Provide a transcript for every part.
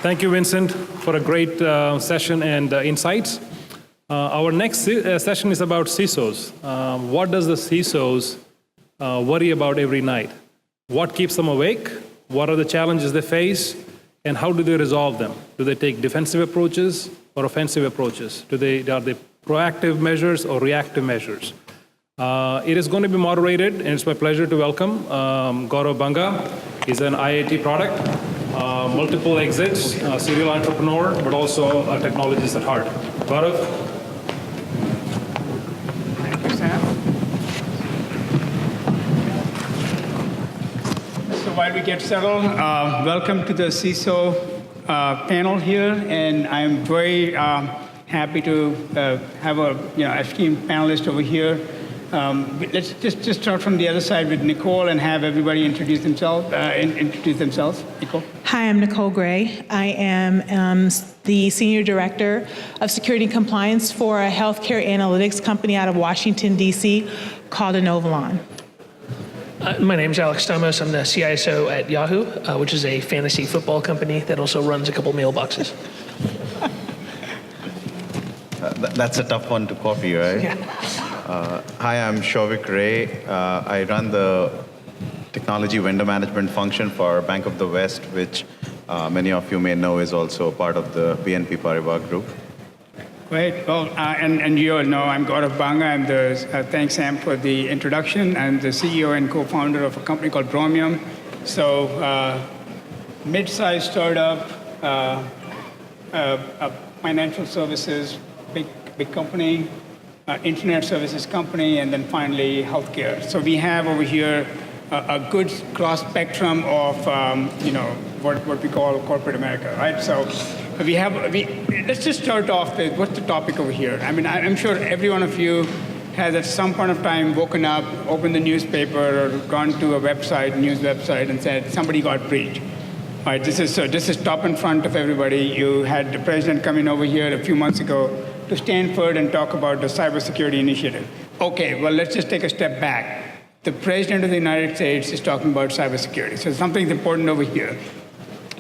Thank you, Vincent, for a great session and insights. Our next session is about CISOs. What does the CISOs worry about every night? What keeps them awake? What are the challenges they face? And how do they resolve them? Do they take defensive approaches or offensive approaches? Are they proactive measures or reactive measures? It is going to be moderated, and it's my pleasure to welcome Gaurav Banga. He's an IIT product, multiple exits, serial entrepreneur, but also a technologist at heart. Gaurav? Thank you, Sam. So while we get settled, welcome to the CISO panel here, and I'm very happy to have a esteemed panelist over here. Let's just start from the other side with Nicole and have everybody introduce themselves. Nicole. Hi, I'm Nicole Gray. I am the Senior Director of Security and Compliance for a healthcare analytics company out of Washington, D.C. called Inovalon. My name's Alex Stamos. I'm the CISO at Yahoo, which is a fantasy football company that also runs a couple mailboxes. That's a tough one to copy, right? Yeah. Hi, I'm Shouvik. I run the technology vendor management function for Bank of the West, which many of you may know is also part of the BNP Paribas group. Great. Well, and you all know I'm Gaurav Banga. Thanks, Sam, for the introduction. I'm the CEO and co-founder of a company called Bromium. So, mid-sized startup, financial services, big company, internet services company, and then finally healthcare. So we have over here a good cross spectrum of what we call corporate America, right? So let's just start off with what's the topic over here. I mean, I'm sure every one of you has at some point of time woken up, opened the newspaper, or gone to a website, news website, and said somebody got breached. Right? This is top in front of everybody. You had the president coming over here a few months ago to Stanford and talk about the cybersecurity initiative. Okay, well, let's just take a step back. The President of the United States is talking about cybersecurity, so something's important over here.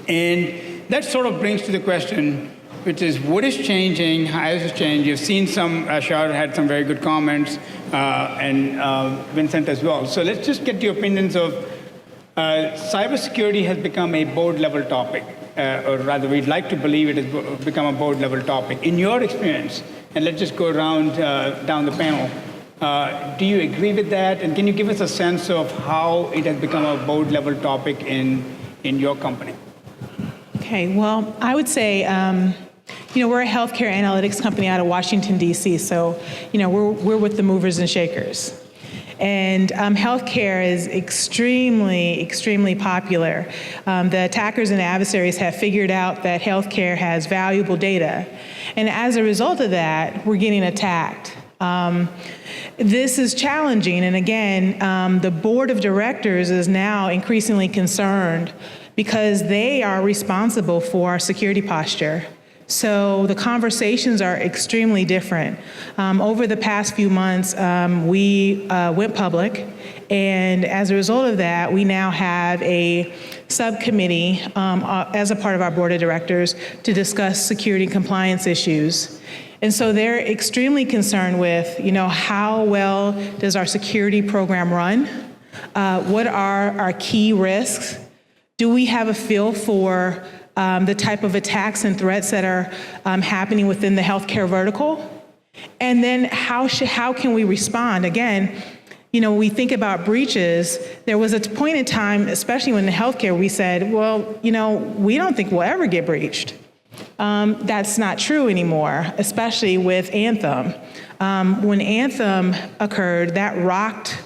And that sort of brings to the question, which is what is changing, how has it changed? You've seen Shar had some very good comments, and Vincent as well. So let's just get your opinions of cybersecurity has become a board-level topic. Or rather, we'd like to believe it has become a board-level topic. In your experience, and let's just go around down the panel, do you agree with that? And can you give us a sense of how it has become a board-level topic in your company? Okay, well, I would say, we're a healthcare analytics company out of Washington, D.C., so, we're with the movers and shakers. And healthcare is extremely, extremely popular. The attackers and adversaries have figured out that healthcare has valuable data. And as a result of that, we're getting attacked. This is challenging. And again, the board of directors is now increasingly concerned because they are responsible for our security posture. So the conversations are extremely different. Over the past few months, we went public, and as a result of that, we now have a subcommittee as a part of our board of directors to discuss security and compliance issues. And so they're extremely concerned with, how well does our security program run? What are our key risks? Do we have a feel for the type of attacks and threats that are happening within the healthcare vertical? And then how can we respond? Again, we think about breaches. There was a point in time, especially when in healthcare, we said, well, we don't think we'll ever get breached. That's not true anymore, especially with Anthem. When Anthem occurred, that rocked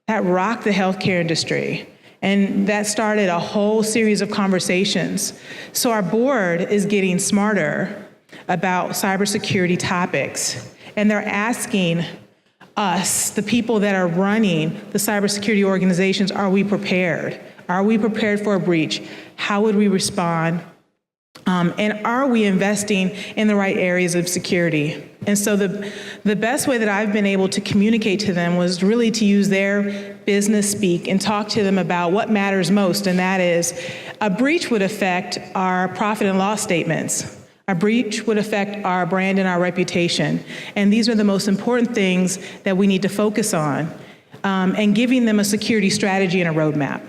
the healthcare industry. And that started a whole series of conversations. So our board is getting smarter about cybersecurity topics. And they're asking us, the people that are running the cybersecurity organizations, are we prepared? Are we prepared for a breach? How would we respond? And are we investing in the right areas of security? And so the best way that I've been able to communicate to them was really to use their business speak and talk to them about what matters most, and that is a breach would affect our profit and loss statements. A breach would affect our brand and our reputation. And these are the most important things that we need to focus on, and giving them a security strategy and a roadmap.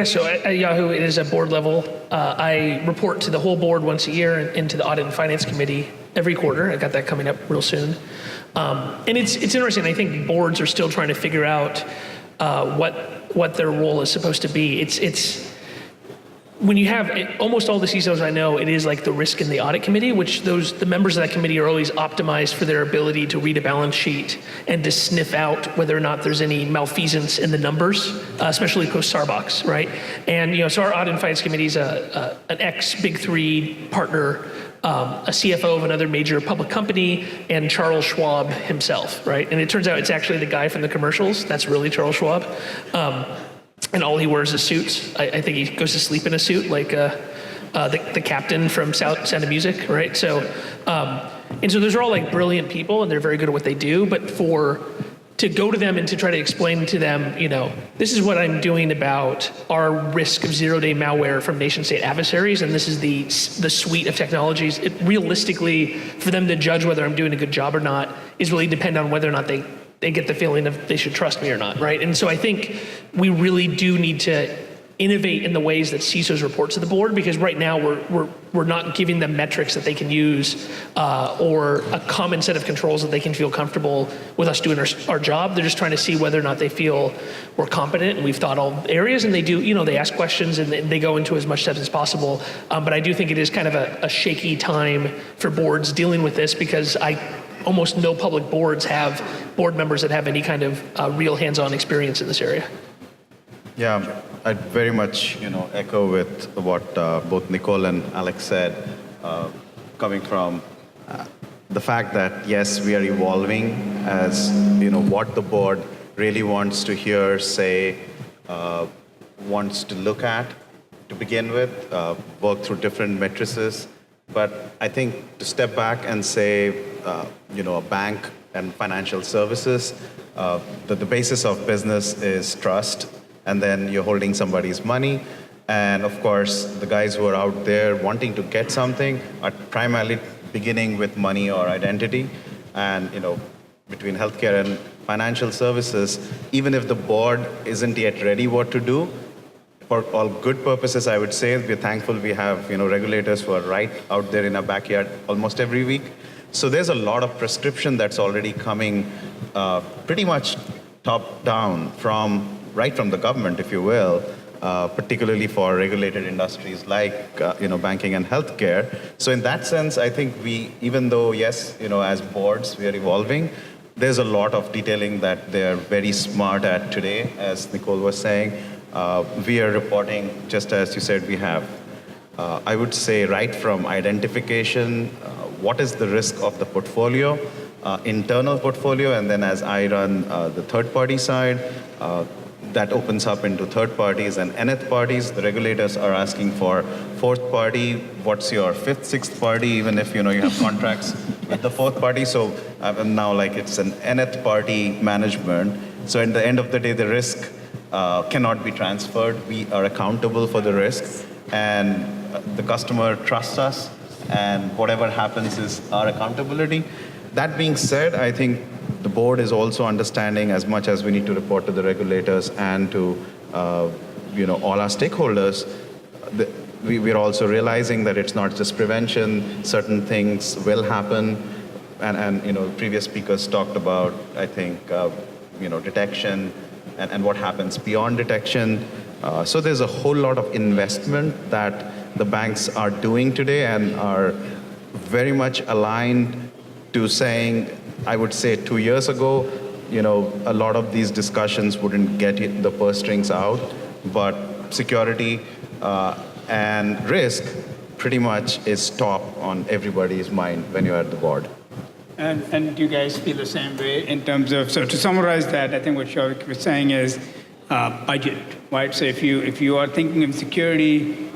So at Yahoo, it is a board level. I report to the whole board once a year and to the Audit and Finance Committee every quarter. I got that coming up real soon. And it's interesting. I think boards are still trying to figure out what their role is supposed to be. It's when you have almost all the CISOs I know, it is like the risk in the audit committee, which the members of that committee are always optimized for their ability to read a balance sheet and to sniff out whether or not there's any malfeasance in the numbers, especially post Sarbox, right? And so our audit and finance committee is an ex Big Three partner, a CFO of another major public company, and Charles Schwab himself, right? And it turns out it's actually the guy from the commercials. That's really Charles Schwab. And all he wears is suits. I think he goes to sleep in a suit, like the captain from Sound of Music, right? So, and so those are all like brilliant people, and they're very good at what they do. But to go to them and to try to explain to them, this is what I'm doing about our risk of zero-day malware from nation-state adversaries, and this is the suite of technologies. Realistically, for them to judge whether I'm doing a good job or not is really depend on whether or not they get the feeling of they should trust me or not, right? And so I think we really do need to innovate in the ways that CISOs report to the board, because right now we're not giving them metrics that they can use or a common set of controls that they can feel comfortable with us doing our job. They're just trying to see whether or not they feel we're competent and we've thought all areas, and they do, they ask questions and they go into as much depth as possible. But I do think it is kind of a shaky time for boards dealing with this, because almost no public boards have board members that have any kind of real hands-on experience in this area. Yeah, I'd very much, echo with what both Nicole and Alex said, coming from the fact that, yes, we are evolving as, what the board really wants to hear, say, wants to look at to begin with, work through different matrices. But I think to step back and say, a bank and financial services, that the basis of business is trust, and then you're holding somebody's money. And of course, the guys who are out there wanting to get something are primarily beginning with money or identity. And, between healthcare and financial services, even if the board isn't yet ready what to do, for all good purposes, I would say we're thankful we have, regulators who are right out there in our backyard almost every week. So there's a lot of prescription that's already coming pretty much top down right from the government, if you will, particularly for regulated industries like, banking and healthcare. So in that sense, I think even though, yes, as boards, we are evolving, there's a lot of detailing that they're very smart at today, as Nicole was saying. We are reporting, just as you said, we have, I would say, right from identification, what is the risk of the portfolio, internal portfolio, and then as I run the third-party side, that opens up into third parties and nth parties. The regulators are asking for fourth party. What's your fifth, sixth party, even if you have contracts with the fourth party. So now it's an nth party management. So at the end of the day, the risk cannot be transferred. We are accountable for the risk, and the customer trusts us, and whatever happens is our accountability. That being said, I think the board is also understanding, as much as we need to report to the regulators and to all our stakeholders, we're also realizing that it's not just prevention. Certain things will happen, and previous speakers talked about, I think, detection and what happens beyond detection. So there's a whole lot of investment that the banks are doing today and are very much aligned to saying, I would say 2 years ago, a lot of these discussions wouldn't get the purse strings out, but security and risk pretty much is top on everybody's mind when you're at the board. And do you guys feel the same way in terms of, so to summarize that, I think what Shouvik was saying is budget, right? So if you are thinking of security,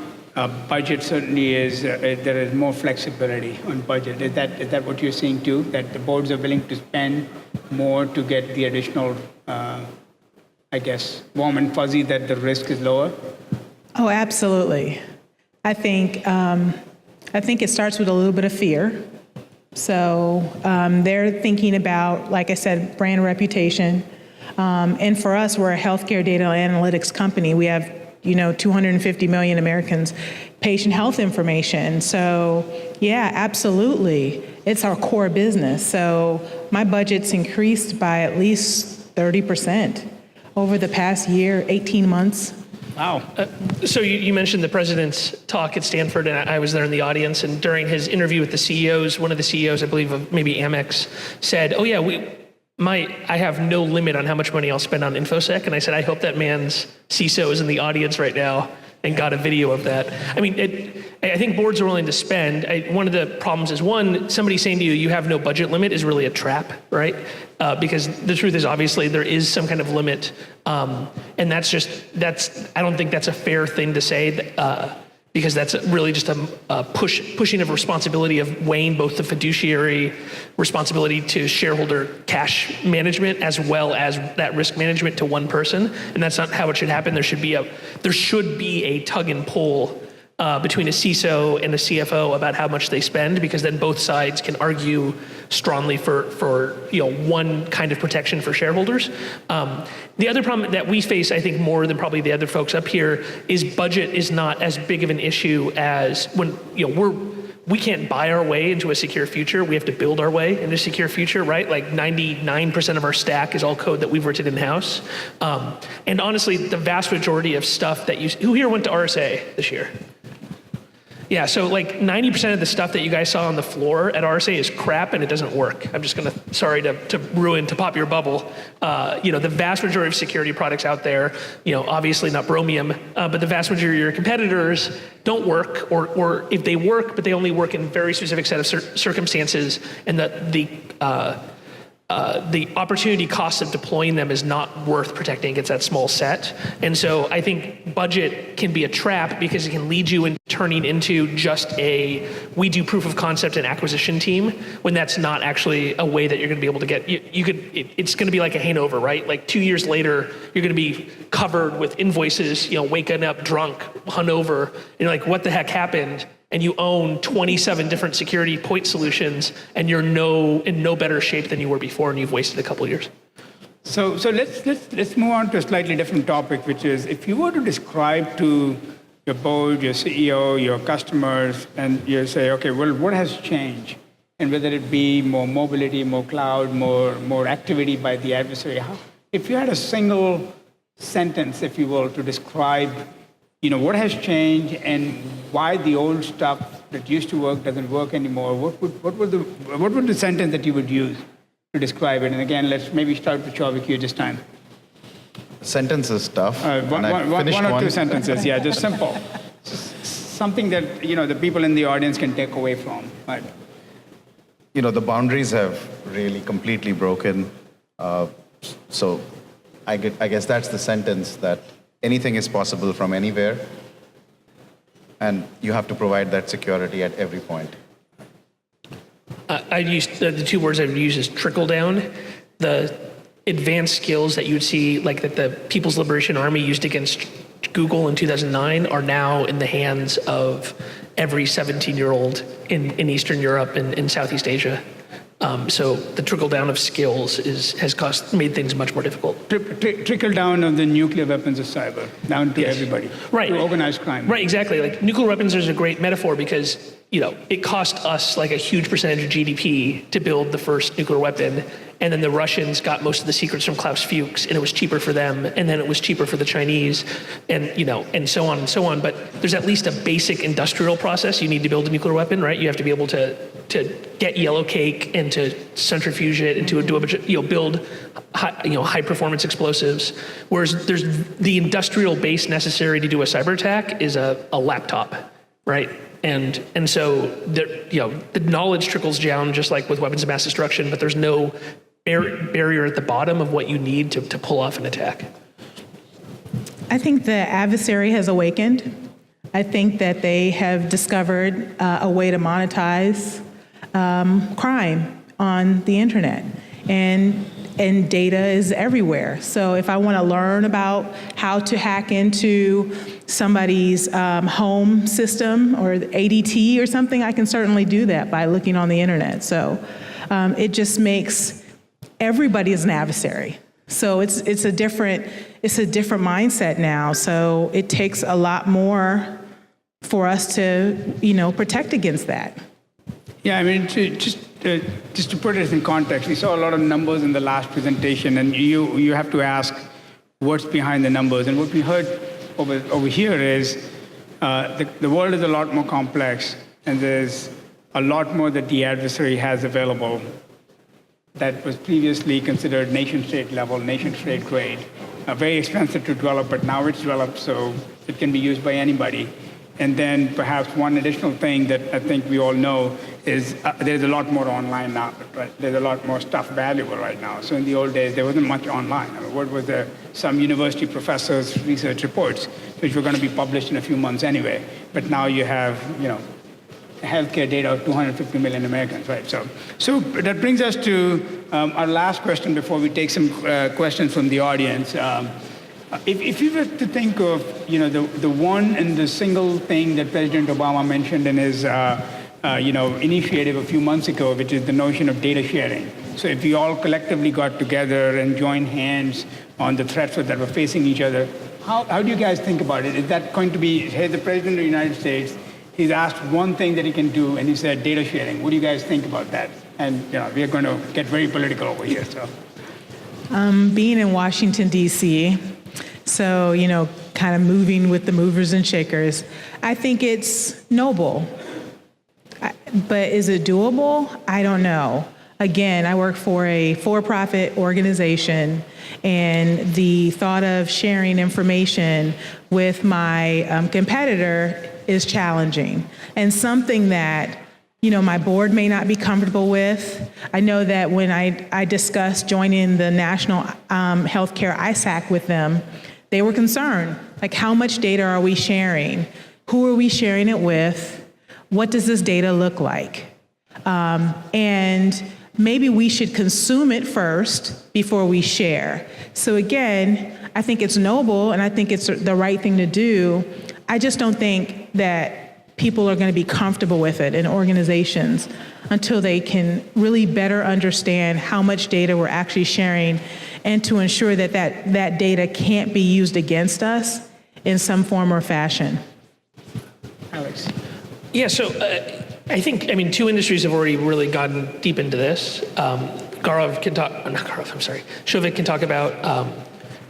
budget certainly is, there is more flexibility on budget. Is that what you're seeing too? That the boards are willing to spend more to get the additional, I guess, warm and fuzzy that the risk is lower? Oh, absolutely. I think it starts with a little bit of fear. So they're thinking about, like I said, brand reputation. And for us, we're a healthcare data analytics company. We have 250 million Americans patient health information. So yeah, absolutely. It's our core business. So my budget's increased by at least 30% over the past year, 18 months. Wow. So you mentioned the president's talk at Stanford, and I was there in the audience, and during his interview with the CEOs, one of the CEOs, I believe of maybe Amex, said, oh yeah, I have no limit on how much money I'll spend on InfoSec. And I said, I hope that man's CISO is in the audience right now and got a video of that. I mean, I think boards are willing to spend. One of the problems is, one, somebody saying to you, you have no budget limit is really a trap, right? Because the truth is, obviously, there is some kind of limit. And I don't think that's a fair thing to say. Because that's really just a pushing of responsibility of weighing both the fiduciary responsibility to shareholder cash management as well as that risk management to one person, and that's not how it should happen. There should be a tug and pull between a CISO and a CFO about how much they spend, because then both sides can argue strongly for one kind of protection for shareholders. The other problem that we face, I think, more than probably the other folks up here, is budget is not as big of an issue as when we can't buy our way into a secure future. We have to build our way into a secure future, right? Like 99% of our stack is all code that we've written in-house. And honestly, the vast majority of stuff that who here went to RSA this year? Yeah, so like 90% of the stuff that you guys saw on the floor at RSA is crap and it doesn't work. I'm just sorry to pop your bubble. The vast majority of security products out there, obviously not Bromium, but the vast majority of your competitors don't work, or if they work, but they only work in very specific set of circumstances, and the opportunity cost of deploying them is not worth protecting against that small set. And so I think budget can be a trap because it can lead you in turning into just we do proof of concept and acquisition team, when that's not actually a way that you're going to be able to get, it's going to be like a hangover, right? Like 2 years later, you're going to be covered with invoices, waking up drunk, hungover, and you're like, what the heck happened? And you own 27 different security point solutions, and you're in no better shape than you were before, and you've wasted a couple of years. So let's move on to a slightly different topic, which is, if you were to describe to your board, your CEO, your customers, and you say, okay, well, what has changed? And whether it be more mobility, more cloud, more activity by the adversary, if you had a single sentence, if you will, to describe what has changed and why the old stuff that used to work doesn't work anymore, what would the sentence that you would use to describe it? And again, let's maybe start with Shouvik here this time. Sentence is tough. One or two sentences, yeah, just simple. Something that the people in the audience can take away from. Right? The boundaries have really completely broken. So I guess that's the sentence, that anything is possible from anywhere, and you have to provide that security at every point. I used the two words I would use is trickle down. The advanced skills that you'd see, like that the People's Liberation Army used against Google in 2009, are now in the hands of every 17-year-old in Eastern Europe and in Southeast Asia. So the trickle down of skills has made things much more difficult. Trickle down of the nuclear weapons of cyber down to everybody, right? To organized crime. Right, exactly. Like nuclear weapons is a great metaphor because it cost us like a huge percentage of GDP to build the first nuclear weapon, and then the Russians got most of the secrets from Klaus Fuchs, and it was cheaper for them, and then it was cheaper for the Chinese, and and so on and so on. But there's at least a basic industrial process you need to build a nuclear weapon, right? You have to be able to get yellow cake and to centrifuge it and to do a bunch of, build high performance explosives. Whereas there's the industrial base necessary to do a cyber attack is a laptop, right? And so the knowledge trickles down just like with weapons of mass destruction, but there's no barrier at the bottom of what you need to pull off an attack. I think the adversary has awakened. I think that they have discovered a way to monetize crime on the internet. And data is everywhere. So if I want to learn about how to hack into somebody's home system or ADT or something, I can certainly do that by looking on the internet. So it just makes everybody as an adversary. So it's a different mindset now. So it takes a lot more for us to protect against that. Yeah, I mean, just to put it in context, we saw a lot of numbers in the last presentation, and you have to ask what's behind the numbers. And what we heard over here is the world is a lot more complex, and there's a lot more that the adversary has available that was previously considered nation-state level, nation-state grade, very expensive to develop, but now it's developed so it can be used by anybody. And then perhaps one additional thing that I think we all know is there's a lot more online now, right? There's a lot more stuff valuable right now. So in the old days, there wasn't much online. I mean, what was there? Some university professors' research reports, which were going to be published in a few months anyway. But now you have, healthcare data of 250 million Americans, right? So that brings us to our last question before we take some questions from the audience. If you were to think of, the one and the single thing that President Obama mentioned in his, initiative a few months ago, which is the notion of data sharing. So if we all collectively got together and joined hands on the threats that were facing each other, how do you guys think about it? Is that going to be, hey, the President of the United States, he's asked one thing that he can do, and he said data sharing. What do you guys think about that? And we are going to get very political over here. So, being in Washington, D.C., so, kind of moving with the movers and shakers, I think it's noble. But is it doable? I don't know. Again, I work for a for-profit organization, and the thought of sharing information with my competitor is challenging, and something that my board may not be comfortable with. I know that when I discussed joining the National Healthcare ISAC with them, they were concerned, like, how much data are we sharing? Who are we sharing it with? What does this data look like? And maybe we should consume it first before we share. So again, I think it's noble, and I think it's the right thing to do. I just don't think that people are going to be comfortable with it in organizations until they can really better understand how much data we're actually sharing, and to ensure that that data can't be used against us in some form or fashion. Alex. Yeah, so two industries have already really gotten deep into this. Shouvik can talk about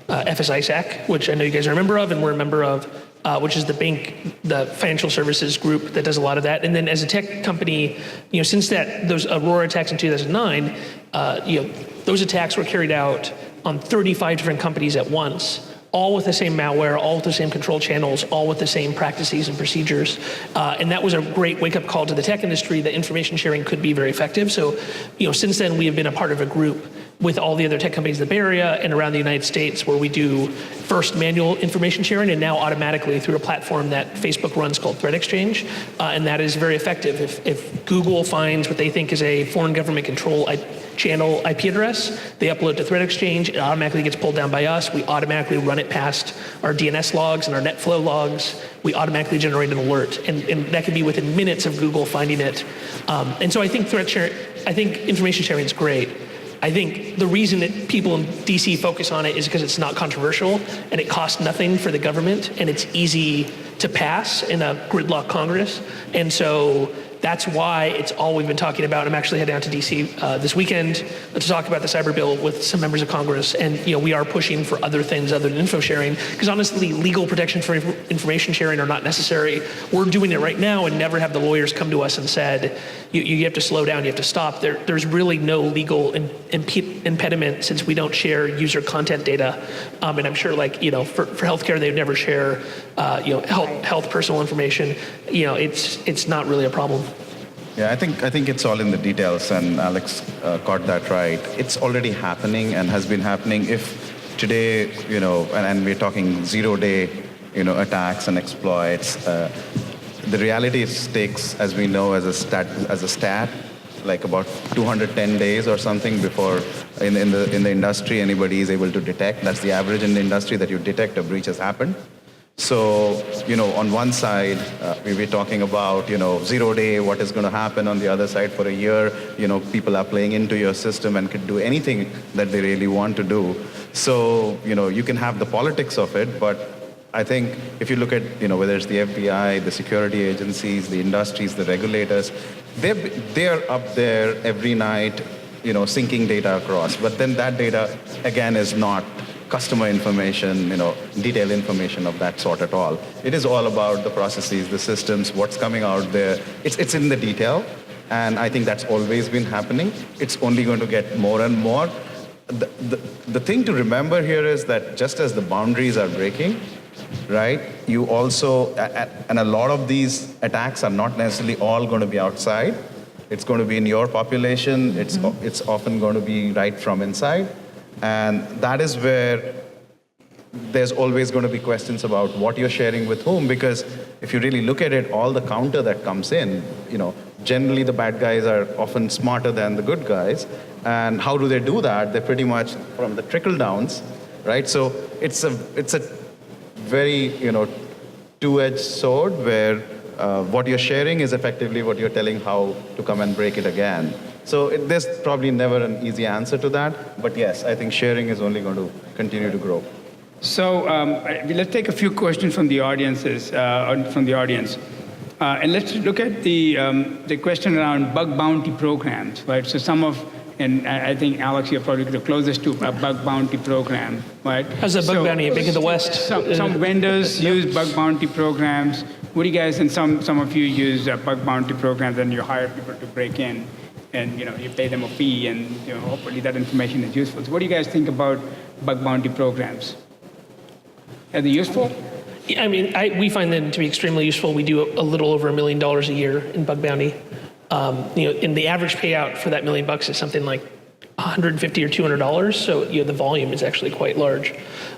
FSISAC, which I know you guys are a member of, and we're a member of, which is the financial services group that does a lot of that. And then as a tech company, since those Aurora attacks in 2009, those attacks were carried out on 35 different companies at once, all with the same malware, all with the same control channels, all with the same practices and procedures. And that was a great wake-up call to the tech industry that information sharing could be very effective. So, since then we have been a part of a group with all the other tech companies in the Bay Area and around the United States, where we do first manual information sharing and now automatically through a platform that Facebook runs called Threat Exchange. And that is very effective. If Google finds what they think is a foreign government control channel IP address, they upload to Threat Exchange, it automatically gets pulled down by us, we automatically run it past our DNS logs and our NetFlow logs, we automatically generate an alert, and that could be within minutes of Google finding it. And so I think information sharing is great. I think the reason that people in DC focus on it is because it's not controversial, and it costs nothing for the government, and it's easy to pass in a gridlock Congress. And so that's why it's all we've been talking about. I'm actually heading out to DC this weekend to talk about the cyber bill with some members of Congress. And we are pushing for other things other than info sharing, because honestly, legal protection for information sharing are not necessary. We're doing it right now, and never have the lawyers come to us and said, you have to slow down, you have to stop. There's really no legal impediment, since we don't share user content data. And I'm sure, for healthcare, they'd never share health personal information. It's not really a problem. Yeah, I think it's all in the details, and Alex got that right. It's already happening and has been happening. If today, and we're talking 0-day attacks and exploits. The reality takes, as we know, as a stat, like about 210 days or something before in the industry anybody is able to detect. That's the average in the industry, that you detect a breach has happened. So, on one side, we were talking about, 0 day, what is going to happen. On the other side, for a year, people are playing into your system and could do anything that they really want to do. So, you can have the politics of it, but I think if you look at, whether it's the FBI, the security agencies, the industries, the regulators, they're up there every night, syncing data across. But then that data, again, is not customer information, detailed information of that sort at all. It is all about the processes, the systems, what's coming out there. It's in the detail, and I think that's always been happening. It's only going to get more and more. The thing to remember here is that just as the boundaries are breaking, right, you also, and a lot of these attacks are not necessarily all going to be outside. It's going to be in your population. It's often going to be right from inside. And that is where there's always going to be questions about what you're sharing with whom, because if you really look at it, all the counter that comes in, generally the bad guys are often smarter than the good guys. And how do they do that? They're pretty much from the trickle downs, right? So it's a very, two-edged sword where what you're sharing is effectively what you're telling how to come and break it again. So there's probably never an easy answer to that, but yes, I think sharing is only going to continue to grow. So let's take a few questions from the audience, and let's look at the question around bug bounty programs, right? So and I think Alex, you're probably the closest to a bug bounty program, right? How's a bug bounty big in the West? Some vendors use bug bounty programs. What do you guys, and some of you use bug bounty programs, and you hire people to break in. And you pay them a fee, and hopefully that information is useful. So what do you guys think about bug bounty programs? Are they useful? I mean, we find them to be extremely useful. We do a little over $1 million a year in bug bounty. And the average payout for that $1 million is something like $150 or $200. So the volume is actually quite large,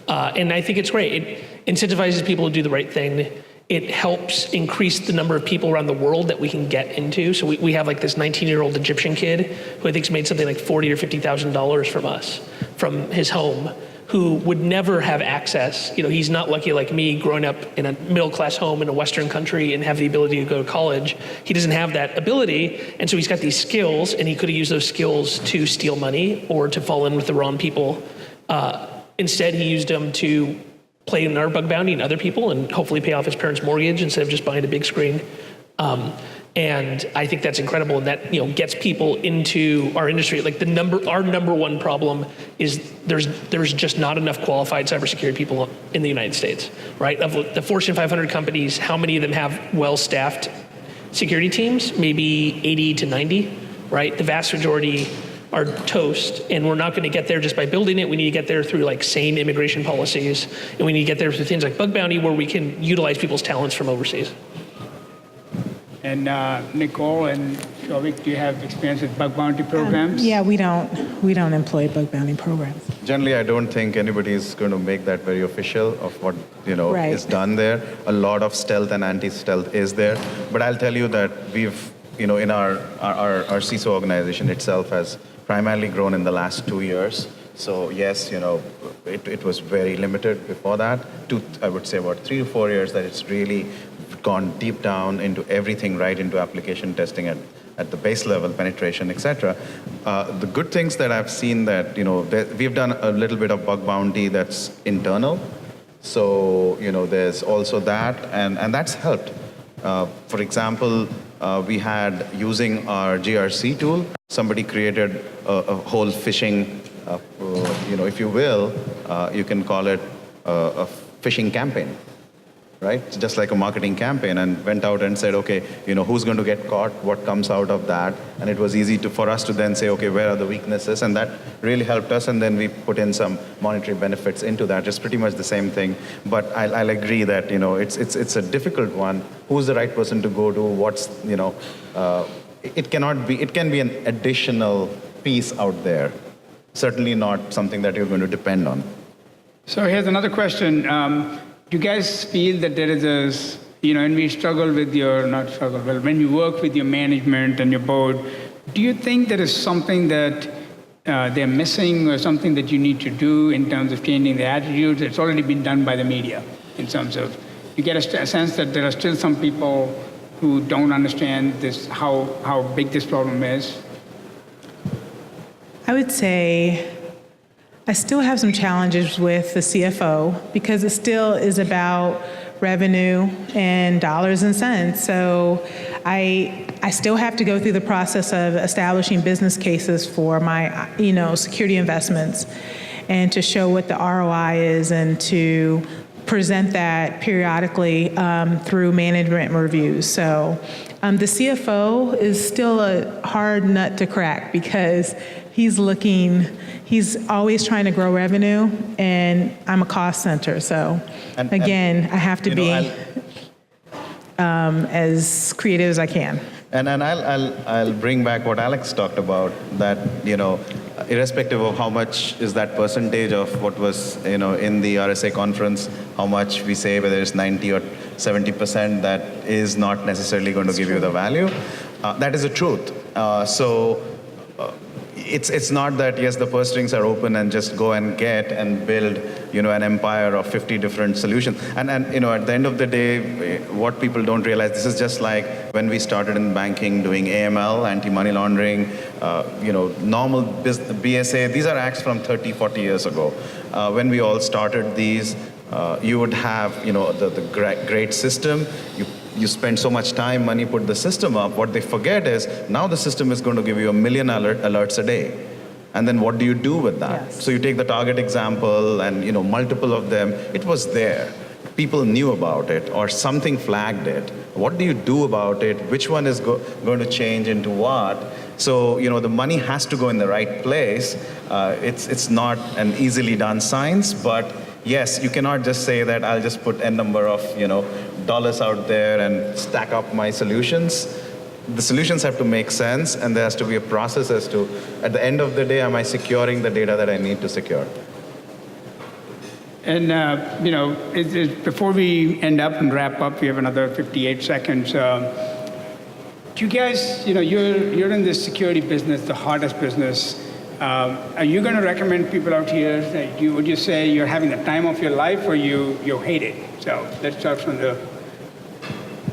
and I think it's great. It incentivizes people to do the right thing. It helps increase the number of people around the world that we can get into. So we have like this 19-year-old Egyptian kid who I think's made something like $40,000 or $50,000 from us, from his home, who would never have access. He's not lucky like me, growing up in a middle-class home in a Western country and have the ability to go to college. He doesn't have that ability, and so he's got these skills, and he could have used those skills to steal money or to fall in with the wrong people. Instead, he used them to play in our bug bounty and other people, and hopefully pay off his parents' mortgage instead of just buying a big screen. And I think that's incredible, and that gets people into our industry. Like our number one problem is there's just not enough qualified cybersecurity people in the United States, right? Of the Fortune 500 companies, how many of them have well-staffed security teams? Maybe 80 to 90, right? The vast majority are toast, and we're not going to get there just by building it. We need to get there through like sane immigration policies, and we need to get there through things like bug bounty, where we can utilize people's talents from overseas. And Nicole and Shouvik, do you have experience with bug bounty programs? Yeah, we don't employ bug bounty programs. Generally, I don't think anybody is going to make that very official of what Right. is done there. A lot of stealth and anti-stealth is there, but I'll tell you that we've in our CISO organization itself has primarily grown in the last 2 years. So yes, it was very limited before that. I would say about 3 to 4 years that it's really gone deep down into everything, right into application testing at the base level, penetration, etc. The good things that I've seen that we've done a little bit of bug bounty that's internal. So there's also that, and that's helped. For example, we had, using our GRC tool, somebody created a whole phishing, if you will, you can call it a phishing campaign, right? Just like a marketing campaign, and went out and said, okay, who's going to get caught, what comes out of that, and it was easy for us to then say, okay, where are the weaknesses, and that really helped us, and then we put in some monetary benefits into that. It's pretty much the same thing, but I'll agree that it's a difficult one. Who's the right person to go to? It can be an additional piece out there, certainly not something that you're going to depend on. So here's another question. do you guys feel that there is and we struggle with when you work with your management and your board, do you think there is something that they're missing or something that you need to do in terms of changing the attitudes? It's already been done by the media in terms of, you get a sense that there are still some people who don't understand how big this problem is? I would say I still have some challenges with the CFO because it still is about revenue and dollars and cents. So I still have to go through the process of establishing business cases for my, security investments and to show what the ROI is and to present that periodically through management reviews. So the CFO is still a hard nut to crack because he's always trying to grow revenue, and I'm a cost center. So I have to be as creative as I can. And I'll bring back what Alex talked about, that, irrespective of how much is that percentage of what was, in the RSA conference, how much we say, whether it's 90 or 70%, that is not necessarily going to give you the value. That is the truth. It's not that, yes, the purse strings are open and just go and get and build, an empire of 50 different solutions. And at the end of the day, what people don't realize, this is just like when we started in banking doing AML, anti-money laundering, normal BSA. These are acts from 30, 40 years ago. When we all started these, you would have, the great system. You spend so much time, money, put the system up. What they forget is now the system is going to give you 1 million alerts a day. And then what do you do with that? Yes. So you take the Target example and, multiple of them. It was there. People knew about it or something flagged it. What do you do about it? Which one is going to change into what? So, the money has to go in the right place. It's not an easily done science, but yes, you cannot just say that I'll just put N number of, dollars out there and stack up my solutions. The solutions have to make sense, and there has to be a process as to, at the end of the day, am I securing the data that I need to secure? And, before we end up and wrap up, we have another 58 seconds. Do you guys, you're in this security business, the hardest business. Are you going to recommend people out here, would you say you're having the time of your life or you hate it? So let's start from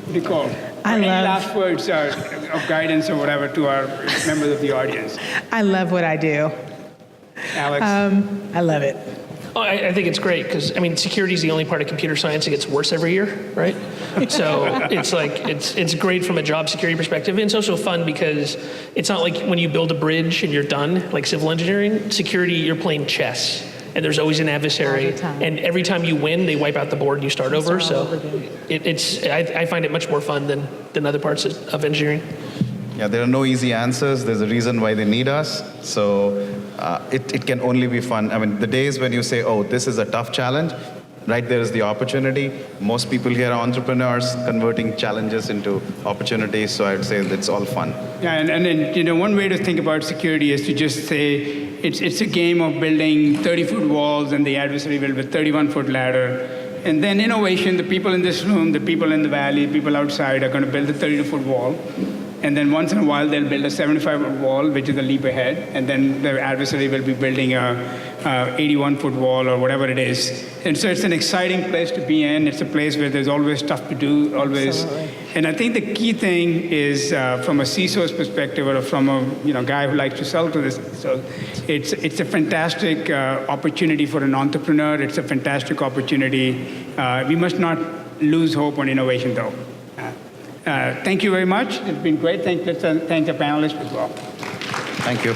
Nicole. Any last words of guidance or whatever to our members of the audience? I love what I do. Alex? I love it. Oh, I think it's great because, security is the only part of computer science that gets worse every year, right? So it's great from a job security perspective. And it's also fun because it's not like when you build a bridge and you're done, like civil engineering. Security, you're playing chess. And there's always an adversary. And every time you win, they wipe out the board and you start over. So I find it much more fun than other parts of engineering. Yeah, there are no easy answers. There's a reason why they need us. So it can only be fun. The days when you say, oh, this is a tough challenge, right there is the opportunity. Most people here are entrepreneurs converting challenges into opportunities. So I'd say it's all fun. Yeah, and then, one way to think about security is to just say it's a game of building 30-foot walls and the adversary will with 31-foot ladder. And then innovation, the people in this room, the people in the valley, people outside are going to build a 32-foot wall. And then once in a while, they'll build a 75-foot wall, which is a leap ahead. And then the adversary will be building a 81-foot wall or whatever it is. And so it's an exciting place to be in. It's a place where there's always stuff to do, always. Absolutely. And I think the key thing is from a Cisos perspective or from a guy who likes to sell to this. So it's a fantastic opportunity for an entrepreneur. It's a fantastic opportunity. We must not lose hope on innovation, though. Thank you very much. It's been great. Let's thank the panelists as well. Thank you.